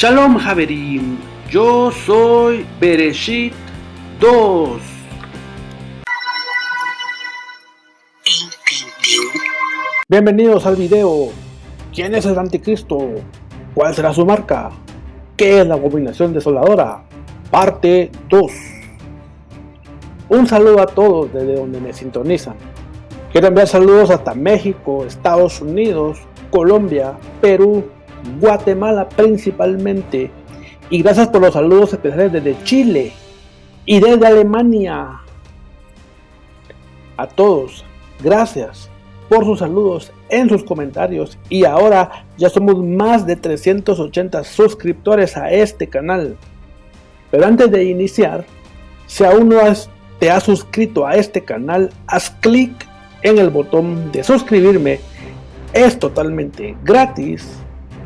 Shalom Haverim, yo soy Bereshit 2. Bienvenidos al video. ¿Quién es el anticristo? ¿Cuál será su marca? ¿Qué es la abominación desoladora? Parte 2. Un saludo a todos desde donde me sintonizan. Quiero enviar saludos hasta México, Estados Unidos, Colombia, Perú, Guatemala principalmente. Y gracias por los saludos especiales desde Chile y desde Alemania. A todos, gracias por sus saludos en sus comentarios. Y ahora ya somos más de 380 suscriptores a este canal. Pero antes de iniciar, si aún no te has suscrito a este canal, haz clic en el botón de suscribirme. Es totalmente gratis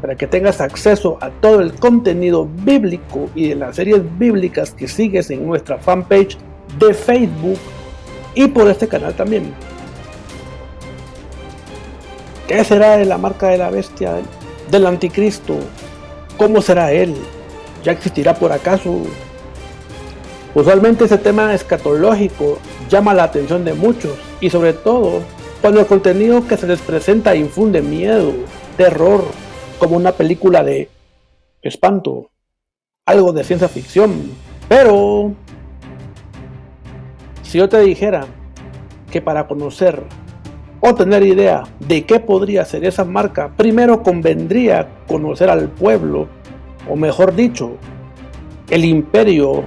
para que tengas acceso a todo el contenido bíblico y de las series bíblicas que sigues en nuestra fanpage de Facebook y por este canal también. ¿Qué será de la marca de la bestia del anticristo? ¿Cómo será él? ¿Ya existirá por acaso? Usualmente ese tema escatológico llama la atención de muchos, y sobre todo cuando el contenido que se les presenta infunde miedo, terror, como una película de espanto, algo de ciencia ficción. Pero si yo te dijera que para conocer o tener idea de qué podría ser esa marca, primero convendría conocer al pueblo, o mejor dicho, el imperio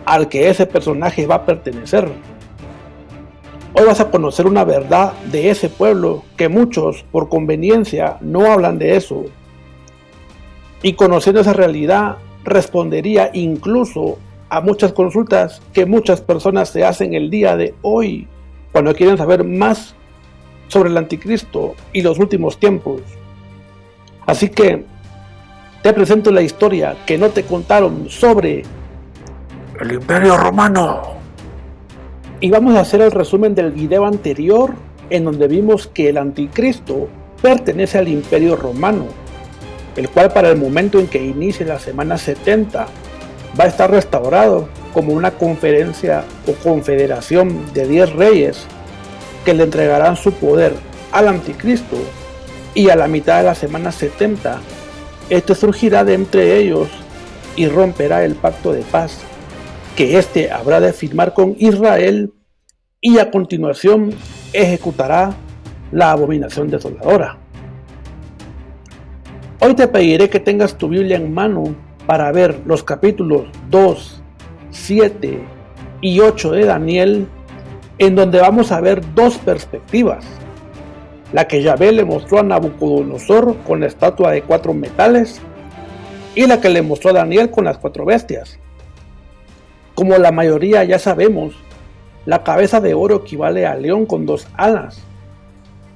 al que ese personaje va a pertenecer. Hoy vas a conocer una verdad de ese pueblo que muchos, por conveniencia, no hablan de eso. Y conociendo esa realidad, respondería incluso a muchas consultas que muchas personas se hacen el día de hoy, cuando quieren saber más sobre el anticristo y los últimos tiempos. Así que te presento la historia que no te contaron sobre el Imperio Romano. Y vamos a hacer el resumen del video anterior, en donde vimos que el anticristo pertenece al Imperio Romano, el cual para el momento en que inicie la semana 70 va a estar restaurado como una conferencia o confederación de 10 reyes que le entregarán su poder al anticristo, y a la mitad de la semana 70 este surgirá de entre ellos y romperá el pacto de paz que éste habrá de firmar con Israel, y a continuación ejecutará la abominación desoladora. Hoy te pediré que tengas tu Biblia en mano para ver los capítulos 2, 7 y 8 de Daniel, en donde vamos a ver dos perspectivas: la que Yahvé le mostró a Nabucodonosor con la estatua de 4 metales, y la que le mostró a Daniel con las 4 bestias. Como la mayoría ya sabemos, la cabeza de oro equivale al león con 2 alas.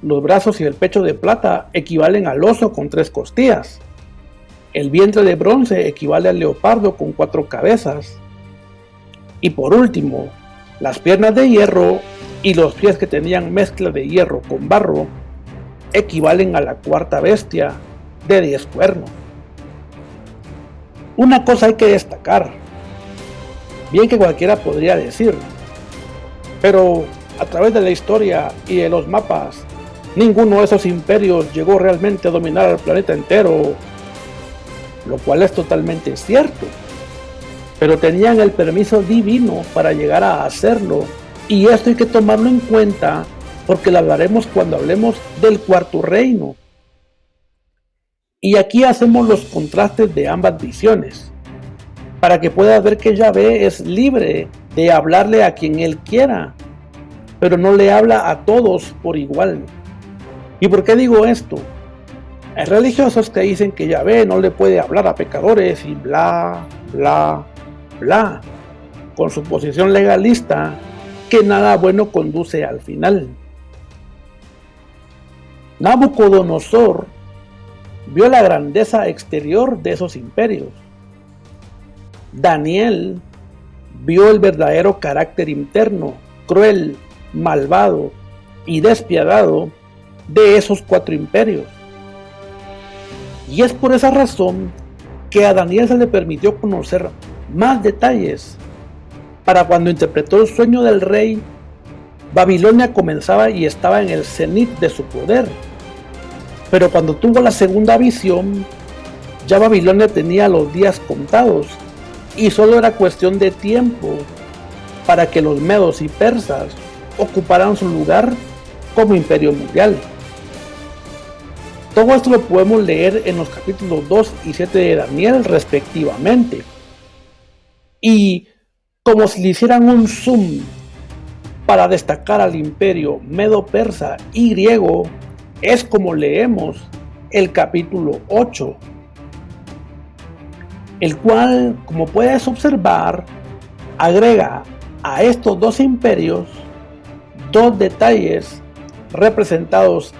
Los brazos y el pecho de plata equivalen al oso con 3 costillas. El vientre de bronce equivale al leopardo con 4 cabezas. Y por último, las piernas de hierro y los pies que tenían mezcla de hierro con barro equivalen a la 4ª bestia de 10 cuernos. Una cosa hay que destacar, bien que cualquiera podría decir, pero a través de la historia y de los mapas, ninguno de esos imperios llegó realmente a dominar el planeta entero, lo cual es totalmente cierto, pero tenían el permiso divino para llegar a hacerlo, y esto hay que tomarlo en cuenta porque lo hablaremos cuando hablemos del 4º reino. Y aquí hacemos los contrastes de ambas visiones, para que puedas ver que Yahvé es libre de hablarle a quien él quiera, pero no le habla a todos por igual. ¿Y por qué digo esto? Hay religiosos que dicen que Yahvé no le puede hablar a pecadores y bla, bla, bla, con su posición legalista, que nada bueno conduce al final. Nabucodonosor vio la grandeza exterior de esos imperios. Daniel vio el verdadero carácter interno, cruel, malvado y despiadado de esos 4 imperios. Y es por esa razón que a Daniel se le permitió conocer más detalles. Para cuando interpretó el sueño del rey, Babilonia comenzaba y estaba en el cenit de su poder. Pero cuando tuvo la segunda visión, ya Babilonia tenía los días contados y solo era cuestión de tiempo para que los medos y persas ocuparan su lugar como imperio mundial. Todo esto lo podemos leer en los capítulos 2 y 7 de Daniel respectivamente. Y como si le hicieran un zoom para destacar al imperio medo-persa y griego, es como leemos el capítulo 8, el cual, como puedes observar, agrega a estos dos imperios dos detalles representados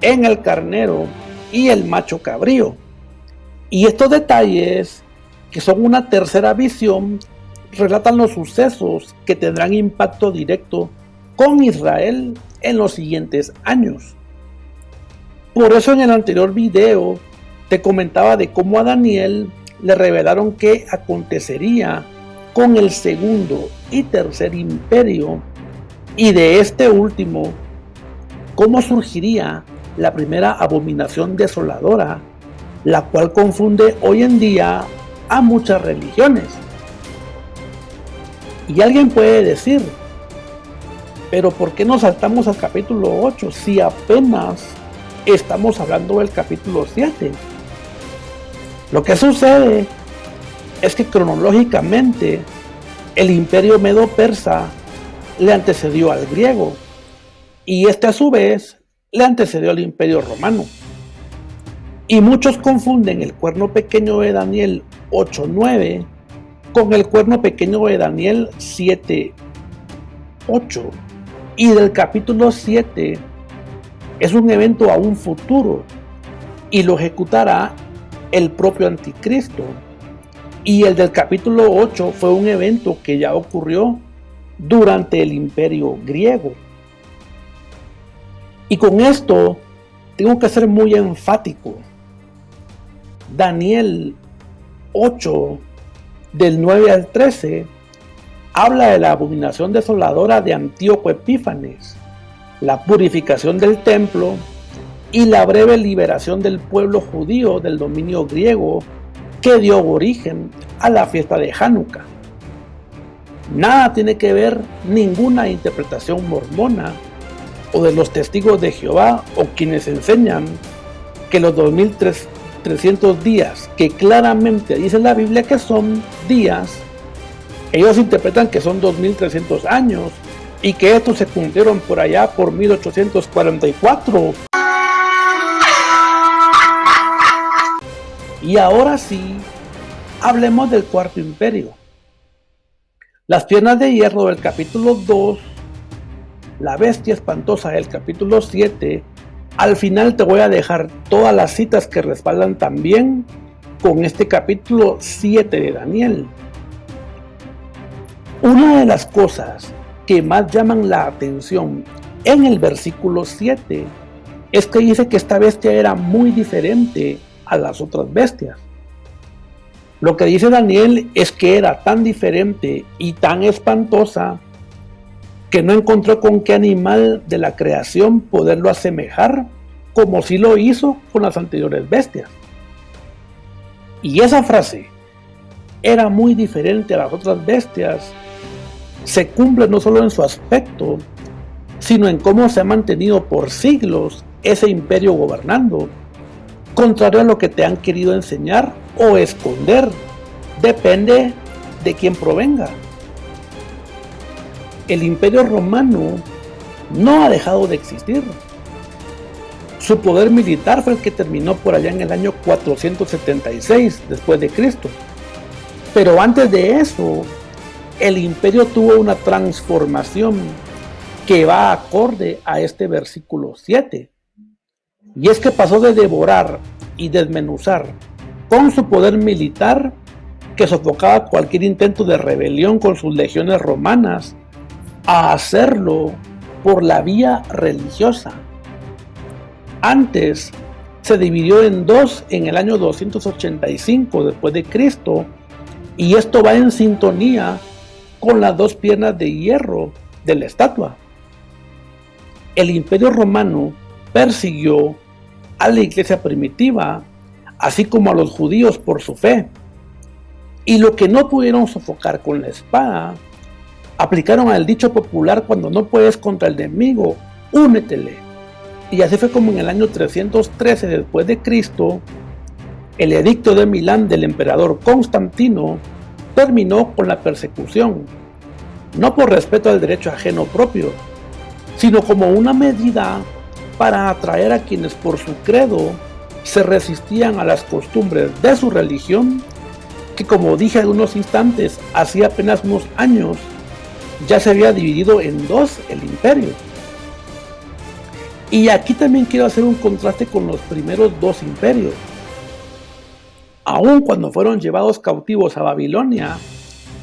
en el carnero y el macho cabrío. Y estos detalles, que son una tercera visión, relatan los sucesos que tendrán impacto directo con Israel en los siguientes años. Por eso en el anterior video te comentaba de cómo a Daniel le revelaron qué acontecería con el segundo y tercer imperio, y de este último, cómo surgiría la primera abominación desoladora, la cual confunde hoy en día a muchas religiones. Y alguien puede decir, pero ¿por qué nos saltamos al capítulo 8 si apenas estamos hablando del capítulo 7? Lo que sucede es que cronológicamente el imperio medo-persa le antecedió al griego, y este a su vez le antecedió al imperio romano. Y muchos confunden el cuerno pequeño de Daniel 8:9 con el cuerno pequeño de Daniel 7:8, y del capítulo 7 es un evento aún futuro y lo ejecutará el propio anticristo, y el del capítulo 8 fue un evento que ya ocurrió durante el imperio griego. Y con esto tengo que ser muy enfático. Daniel 8 del 9 al 13 habla de la abominación desoladora de Antíoco Epífanes, la purificación del templo y la breve liberación del pueblo judío del dominio griego que dio origen a la fiesta de Hanukkah. Nada tiene que ver ninguna interpretación mormona o de los testigos de Jehová o quienes enseñan que los 2300 días que claramente dice la Biblia que son días, ellos interpretan que son 2300 años y que estos se cumplieron por allá por 1844. Y ahora sí, hablemos del cuarto imperio. Las piernas de hierro del capítulo 2, la bestia espantosa del capítulo 7, al final te voy a dejar todas las citas que respaldan también con este capítulo 7 de Daniel. Una de las cosas que más llaman la atención en el versículo 7 es que dice que esta bestia era muy diferente a las otras bestias. Lo que dice Daniel es que era tan diferente y tan espantosa que no encontró con qué animal de la creación poderlo asemejar, como si lo hizo con las anteriores bestias. Y esa frase, era muy diferente a las otras bestias, se cumple no solo en su aspecto, sino en cómo se ha mantenido por siglos ese imperio gobernando, contrario a lo que te han querido enseñar o esconder, depende de quién provenga. El imperio romano no ha dejado de existir. Su poder militar fue el que terminó por allá en el año 476 después de Cristo. Pero antes de eso, el imperio tuvo una transformación que va acorde a este versículo 7. Y es que pasó de devorar y desmenuzar con su poder militar, que sofocaba cualquier intento de rebelión con sus legiones romanas, a hacerlo por la vía religiosa. Antes, se dividió en dos en el año 285 después de Cristo, y esto va en sintonía con las dos piernas de hierro de la estatua. El Imperio Romano persiguió a la iglesia primitiva, así como a los judíos por su fe. Y lo que no pudieron sofocar con la espada, aplicaron al dicho popular: cuando no puedes contra el enemigo, únetele. Y así fue como en el año 313 después de Cristo, el edicto de Milán del emperador Constantino terminó con la persecución, no por respeto al derecho ajeno propio, sino como una medida para atraer a quienes por su credo se resistían a las costumbres de su religión, que, como dije hace unos instantes, hacía apenas unos años ya se había dividido en dos el imperio. Y aquí también quiero hacer un contraste con los primeros dos imperios. Aun cuando fueron llevados cautivos a Babilonia,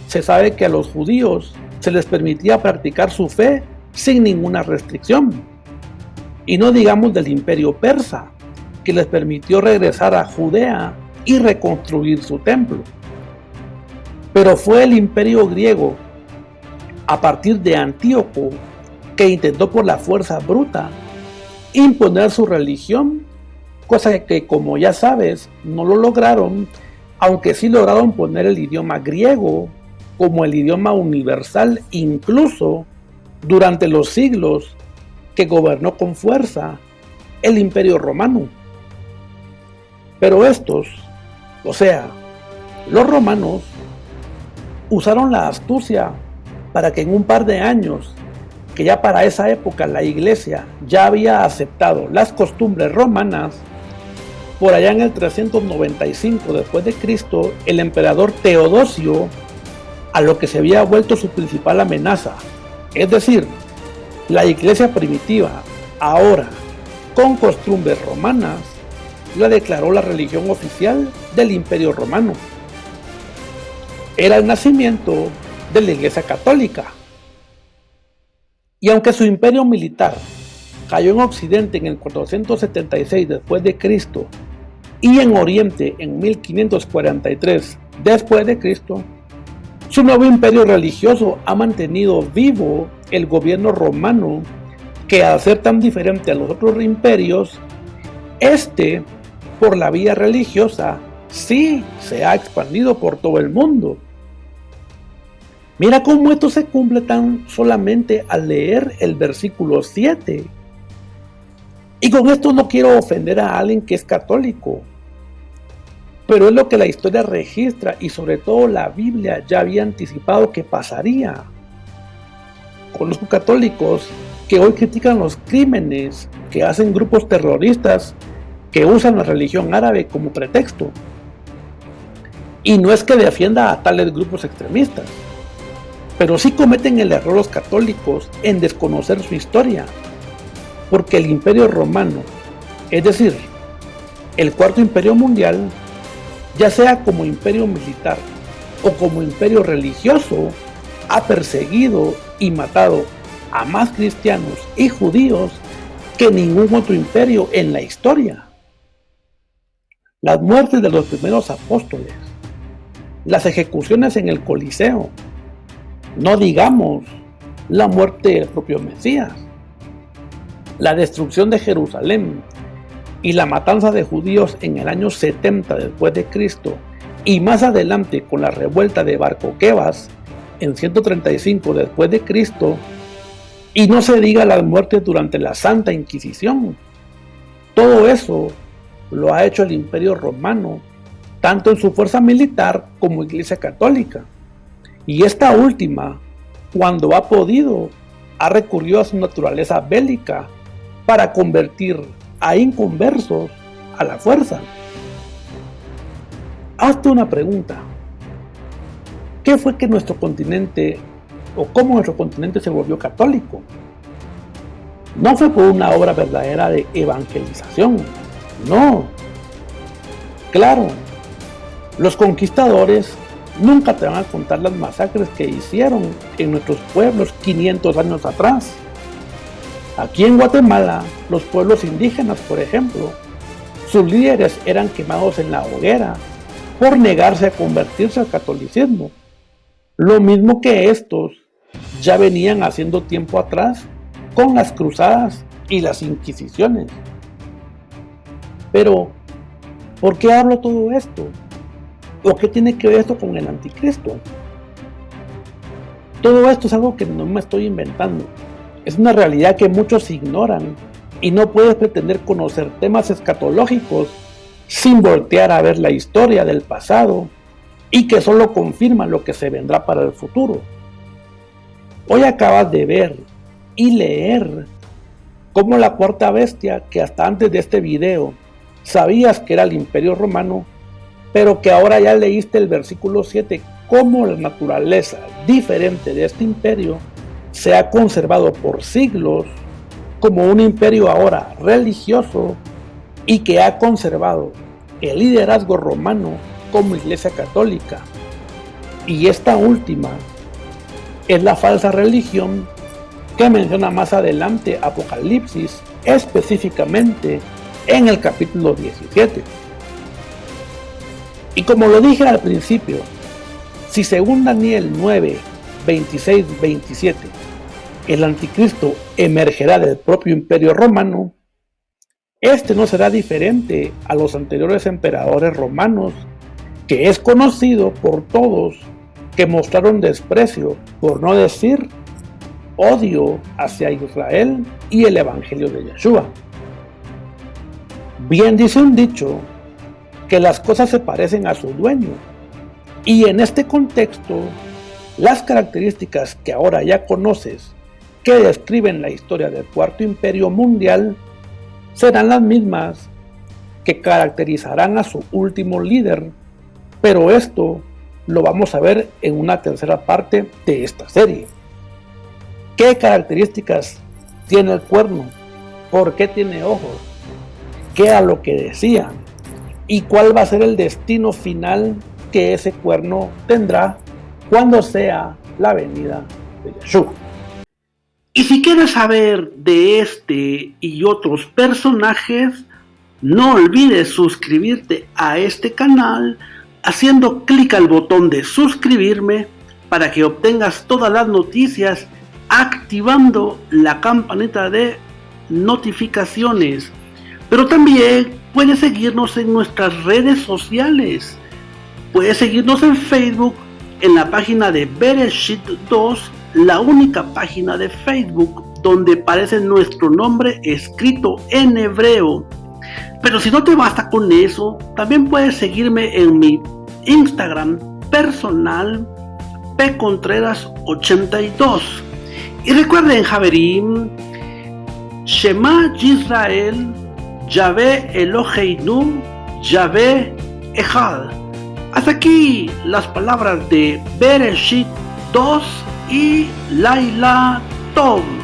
se sabe que a los judíos se les permitía practicar su fe sin ninguna restricción. Y no digamos del imperio persa, que les permitió regresar a Judea y reconstruir su templo. Pero fue el imperio griego, a partir de Antíoco, que intentó por la fuerza bruta imponer su religión, cosa que, como ya sabes, no lo lograron, aunque sí lograron poner el idioma griego como el idioma universal, incluso durante los siglos que gobernó con fuerza el Imperio Romano. Pero estos, o sea, los romanos, usaron la astucia para que en un par de años, que ya para esa época la iglesia ya había aceptado las costumbres romanas, por allá en el 395 después de Cristo, el emperador Teodosio, a lo que se había vuelto su principal amenaza, es decir, la iglesia primitiva, ahora con costumbres romanas, la declaró la religión oficial del Imperio Romano. Era el nacimiento de la Iglesia Católica. Y aunque su imperio militar cayó en Occidente en el 476 después de Cristo y en Oriente en 1543 después de Cristo, su nuevo imperio religioso ha mantenido vivo el gobierno romano, que, al ser tan diferente a los otros imperios, por la vía religiosa, sí se ha expandido por todo el mundo. Mira cómo esto se cumple tan solamente al leer el versículo 7. Y con esto no quiero ofender a alguien que es católico, pero es lo que la historia registra y sobre todo la Biblia ya había anticipado que pasaría. Conozco católicos que hoy critican los crímenes que hacen grupos terroristas que usan la religión árabe como pretexto. Y no es que defienda a tales grupos extremistas, pero sí cometen el error los católicos en desconocer su historia, porque el Imperio Romano, es decir, el Cuarto Imperio Mundial, ya sea como imperio militar o como imperio religioso, ha perseguido y matado a más cristianos y judíos que ningún otro imperio en la historia. Las muertes de los primeros apóstoles, las ejecuciones en el Coliseo, no digamos la muerte del propio Mesías, la destrucción de Jerusalén y la matanza de judíos en el año 70 después de Cristo, y más adelante con la revuelta de Bar Coquebas en 135 después de Cristo, y no se diga las muertes durante la Santa Inquisición. Todo eso lo ha hecho el Imperio Romano, tanto en su fuerza militar como Iglesia Católica. Y esta última, cuando ha podido, ha recurrido a su naturaleza bélica para convertir a inconversos a la fuerza. Hazte una pregunta. ¿Qué fue que nuestro continente, o cómo nuestro continente se volvió católico? No fue por una obra verdadera de evangelización, no. Claro, los conquistadores nunca te van a contar las masacres que hicieron en nuestros pueblos 500 años atrás. Aquí en Guatemala, los pueblos indígenas, por ejemplo, sus líderes eran quemados en la hoguera por negarse a convertirse al catolicismo, lo mismo que estos ya venían haciendo tiempo atrás con las cruzadas y las inquisiciones. Pero, ¿por qué hablo todo esto? ¿O qué tiene que ver esto con el anticristo? Todo esto es algo que no me estoy inventando. Es una realidad que muchos ignoran y no puedes pretender conocer temas escatológicos sin voltear a ver la historia del pasado y que solo confirma lo que se vendrá para el futuro. Hoy acabas de ver y leer cómo la cuarta bestia, que hasta antes de este video sabías que era el Imperio Romano, pero que ahora ya leíste el versículo 7, cómo la naturaleza diferente de este imperio se ha conservado por siglos como un imperio ahora religioso y que ha conservado el liderazgo romano como Iglesia Católica. Y esta última es la falsa religión que menciona más adelante Apocalipsis, específicamente en el capítulo 17. Y como lo dije al principio, si según Daniel 9, 26, 27, el anticristo emergerá del propio imperio romano, este no será diferente a los anteriores emperadores romanos, que es conocido por todos que mostraron desprecio, por no decir odio hacia Israel y el evangelio de Yeshua. Bien dice un dicho que las cosas se parecen a su dueño, y en este contexto, las características que ahora ya conoces que describen la historia del Cuarto Imperio Mundial serán las mismas que caracterizarán a su último líder, pero esto lo vamos a ver en una tercera parte de esta serie. ¿Qué características tiene el cuerno? ¿Por qué tiene ojos? ¿Qué era lo que decían? ¿Y cuál va a ser el destino final que ese cuerno tendrá cuando sea la venida de Yeshua? Y si quieres saber de este y otros personajes, no olvides suscribirte a este canal haciendo clic al botón de suscribirme para que obtengas todas las noticias, activando la campanita de notificaciones. Pero también puedes seguirnos en nuestras redes sociales. Puedes seguirnos en Facebook, en la página de Bereshit 2, la única página de Facebook donde aparece nuestro nombre escrito en hebreo. Pero si no te basta con eso, también puedes seguirme en mi Instagram personal, pcontreras82. Y recuerden, Javerim, Shema Yisrael, Yahvé Eloheinu, Yahvé Echad. Hasta aquí las palabras de Bereshit 2 y Laila Tov.